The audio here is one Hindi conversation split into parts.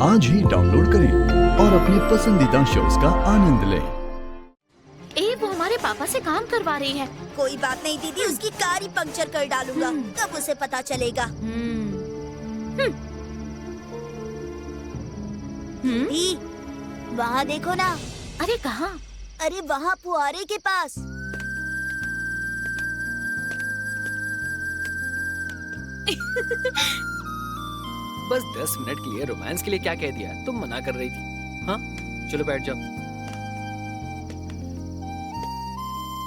आज ही डाउनलोड करें और अपने पसंदीदा शोज का आनंद लें। वो हमारे पापा से काम करवा रही है। कोई बात नहीं दीदी, उसकी कार ही पंक्चर कर डालूंगा, तब उसे पता चलेगा। दी, वहाँ देखो ना। अरे कहाँ? अरे वहाँ फुहारे के पास। बस 10 मिनट के लिए रोमांस के लिए क्या कह दिया? तुम मना कर रही थी। हाँ चलो बैठ जाओ।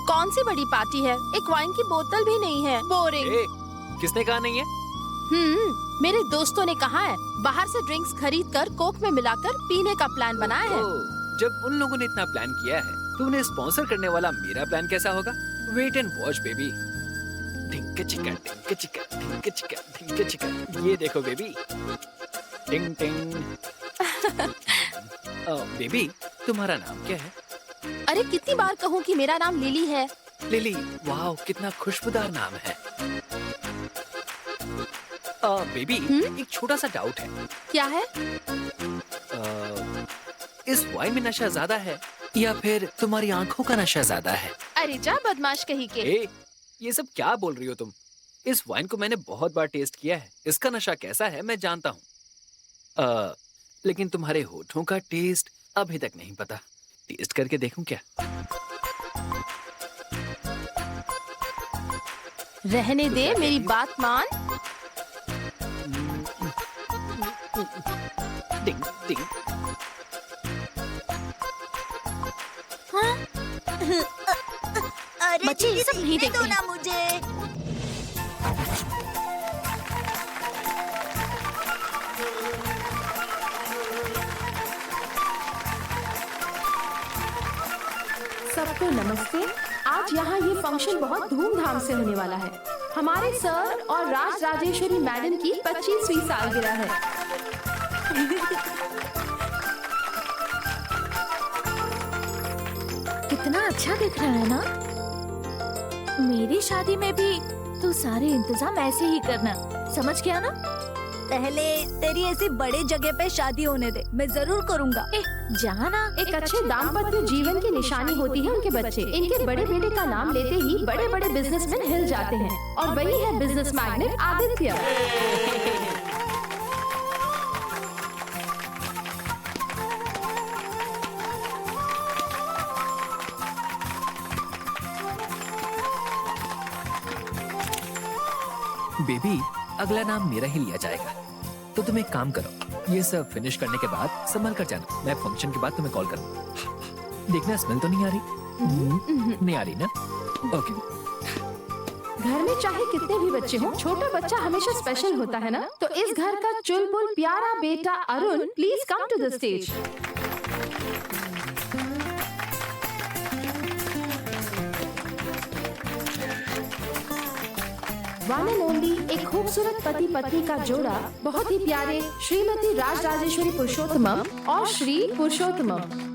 कौन सी बड़ी पार्टी है? एक वाइन की बोतल भी नहीं है। बोरिंग। किसने कहा नहीं है? मेरे दोस्तों ने कहा है। बाहर से ड्रिंक्स खरीद कर कोक में मिलाकर पीने का प्लान बनाया है। जब उन लोगों ने इतना प्लान किया है तो उन्हें स्पॉन्सर करने वाला मेरा प्लान कैसा होगा? Wait and watch baby. Tink chicken tink chicken tink chicken tink chicken. ये देखो बेबी। टिंग टिंग। बेबी तुम्हारा नाम क्या है? अरे कितनी बार कहूँ कि मेरा नाम लिली है। लिली, वाह कितना खुशबूदार नाम है। बेबी एक छोटा सा डाउट है। क्या है? इस वाइन में नशा ज्यादा है या फिर तुम्हारी आंखों का नशा ज्यादा है? अरे जा बदमाश कहीं के। ये सब क्या बोल रही हो तुम? इस वाइन को मैंने बहुत बार टेस्ट किया है। इसका नशा कैसा है मैं जानता हूँ। लेकिन तुम्हारे होठों का टेस्ट अभी तक नहीं पता। टेस्ट करके देखूं क्या? रहने दे, मेरी बात मान। डिंग डिंग। अरे बच्चे ये सब नहीं दीदी, दो देखते ना मुझे। सबको नमस्ते। आज यहाँ ये फंक्शन बहुत धूमधाम से होने वाला है। हमारे सर और राज राजेश्वरी मैडम की 25वीं सालगिरह है। कितना अच्छा दिख रहा है ना? मेरी शादी में भी तू सारे इंतजाम ऐसे ही करना, समझ गया ना? पहले तेरी ऐसी बड़े जगह पे शादी होने दे, मैं जरूर करूँगा। जाना। एक अच्छे दाम्पत्य जीवन की निशानी होती है उनके बच्चे। इनके बड़े बेटे का नाम लेते ही बड़े बड़े बिजनेसमैन हिल जाते हैं और वही है बिजनेस मैग्नेट आदित्य। बेबी अगला नाम मेरा ही लिया जाएगा। तो तुम एक काम करो, ये सब फिनिश करने के बाद संभल कर जाना। मैं फंक्शन के बाद तुम्हें कॉल करूँ। देखना स्मेल तो नहीं आ रही? नहीं आ रही ना? ओके। घर में चाहे कितने भी बच्चे हों, छोटा बच्चा हमेशा स्पेशल होता है ना? तो इस घर का चुलबुल प्यारा बेटा Arun please come to the stage. One and only एक खूबसूरत पति पत्नी का जोड़ा, बहुत ही प्यारे श्रीमती राज राजेश्वरी पुरुषोत्तमम और श्री पुरुषोत्तमम।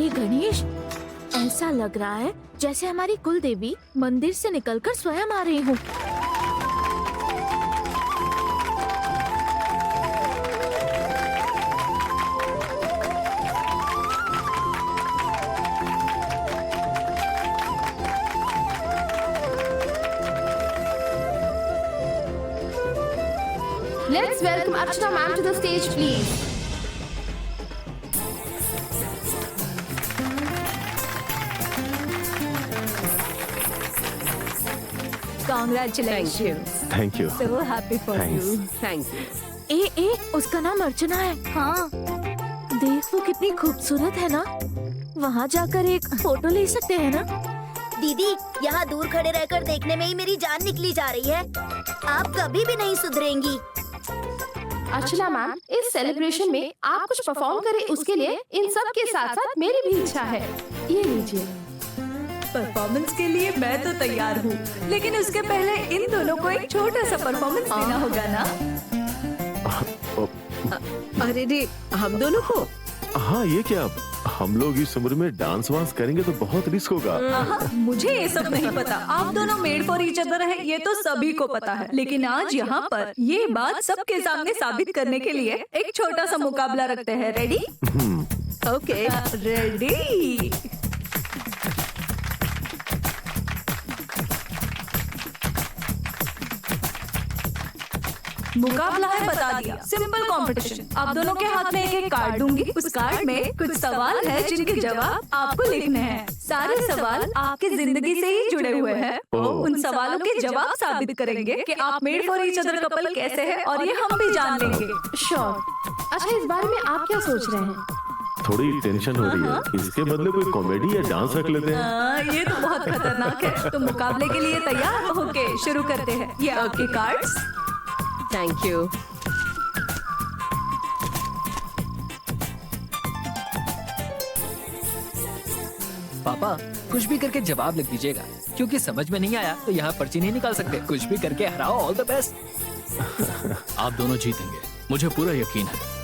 गणेश, ऐसा लग रहा है जैसे हमारी कुल देवी मंदिर से निकलकर स्वयं आ रही हूँ। Let's welcome Archana ma'am to the stage, please. Congratulations. Thank you. So happy for Thanks. you. Thank you. उसका नाम अर्चना है। हाँ, देख वो कितनी खूबसूरत है ना? वहाँ जाकर एक फोटो ले सकते हैं ना? दीदी यहाँ दूर खड़े रहकर देखने में ही मेरी जान निकली जा रही है। आप कभी भी नहीं सुधरेंगी। अर्चना मैम, इस सेलिब्रेशन में आप कुछ परफॉर्म करें, उसके लिए इन सब के साथ साथ मेरी भी इच्छा है। ये लीजिए। परफॉर्मेंस के लिए मैं तो तैयार हूँ, लेकिन उसके पहले इन दोनों को एक छोटा सा परफॉर्मेंस देना होगा ना? अरे रे, हम दोनों को? हाँ, ये क्या, हम लोग इस उम्र में डांस वांस करेंगे तो बहुत रिस्क होगा। मुझे ये सब नहीं पता। आप दोनों मेड फॉर ईच अदर है, ये तो सभी को पता है। लेकिन आज यहाँ पर ये बात सबके सामने साबित करने के लिए एक छोटा सा मुकाबला रखते हैं। रेडी? ओके। रेडी। मुकाबला है, बता दिया। Simple competition. आप दोनों के हाथ में एक एक कार्ड दूंगी। उस कार्ड में कुछ सवाल है जिनके जवाब आपको लिखने हैं। सारे सवाल आपकी जिंदगी से ही जुड़े हुए हैं। उन सवालों के जवाब साबित करेंगे कि आप made for each other couple कैसे हैं, और ये हम भी जान लेंगे। श्योर। अच्छा, इस बारे में आप क्या सोच रहे हैं? थोड़ी टेंशन हो रही है, इसके बदले कोई कॉमेडी या डांस रख लेते हैं। ये तो बहुत खतरनाक है। तो मुकाबले के लिए तैयार? ओके, शुरू करते हैं। ये आपके कार्ड्स। Thank you. पापा, कुछ भी करके जवाब लिख दीजिएगा, क्योंकि समझ में नहीं आया तो यहाँ पर्ची नहीं निकाल सकते। कुछ भी करके हराओ। All the best. आप दोनों जीतेंगे, मुझे पूरा यकीन है।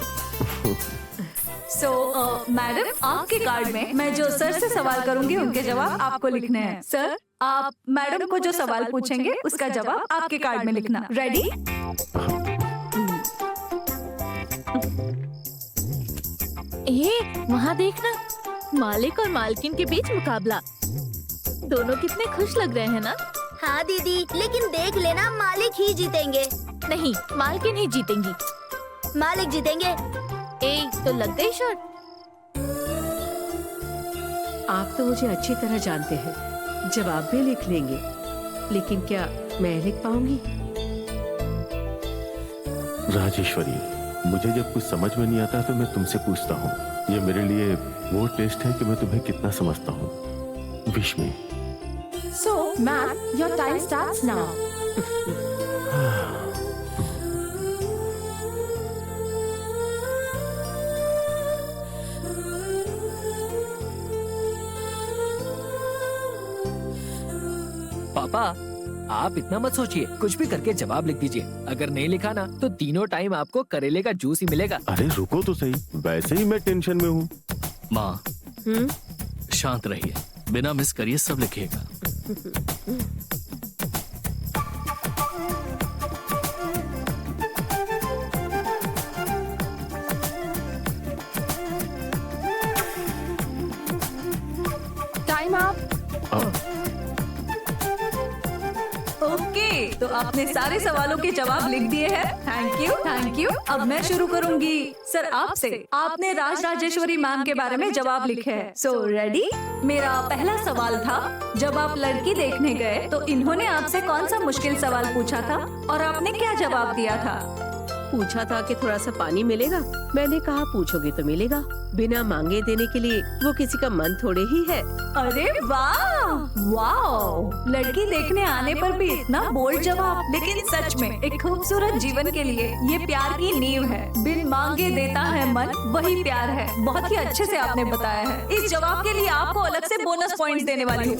मैडम, आपके कार्ड में मैं जो सर से सवाल करूंगी उनके जवाब आपको लिखने हैं। सर, आप मैडम को जो सवाल पूछेंगे उसका जवाब आपके कार्ड में लिखना। रेडी? वहाँ देखना, मालिक और मालकिन के बीच मुकाबला। दोनों कितने खुश लग रहे हैं ना? हाँ दीदी, लेकिन देख लेना, मालिक ही जीतेंगे। नहीं, मालकिन ही जीतेंगी। मालिक जीतेंगे। तो लग गई शर्त। आप तो मुझे अच्छी तरह जानते हैं, जवाब भी लिख लेंगे, लेकिन क्या मैं लिख पाऊंगी? राजेश्वरी, मुझे जब कुछ समझ में नहीं आता तो मैं तुमसे पूछता हूँ। ये मेरे लिए वो टेस्ट है कि मैं तुम्हें कितना समझता हूँ। Wish me. So, ma'am, your time starts now. पापा, आप इतना मत सोचिए, कुछ भी करके जवाब लिख दीजिए। अगर नहीं लिखा ना तो तीनों टाइम आपको करेले का जूस ही मिलेगा। अरे रुको तो सही, वैसे ही मैं टेंशन में हूँ। माँ, शांत रहिए, बिना मिस करिए सब लिखिएगा। Time up. ओके, तो आपने सारे सवालों के जवाब लिख दिए हैं। Thank you, thank you. अब मैं शुरू करूंगी सर आपसे। आपने राज राजेश्वरी मैम के बारे में जवाब लिखे हैं। So ready? मेरा पहला सवाल था, जब आप लड़की देखने गए तो इन्होंने आपसे कौन सा मुश्किल सवाल पूछा था और आपने क्या जवाब दिया था? पूछा था कि थोड़ा सा पानी मिलेगा। मैंने कहा पूछोगे तो मिलेगा, बिना मांगे देने के लिए वो किसी का मन थोड़े ही है। अरे वाह, वाह! लड़की देखने आने पर भी इतना बोल्ड जवाब। लेकिन सच में एक खूबसूरत जीवन के लिए ये प्यार की नींव है। बिन मांगे देता है मन, वही प्यार है। बहुत ही अच्छे से आपने बताया है। इस जवाब के लिए आपको अलग से बोनस पॉइंट्स देने वाली हूँ।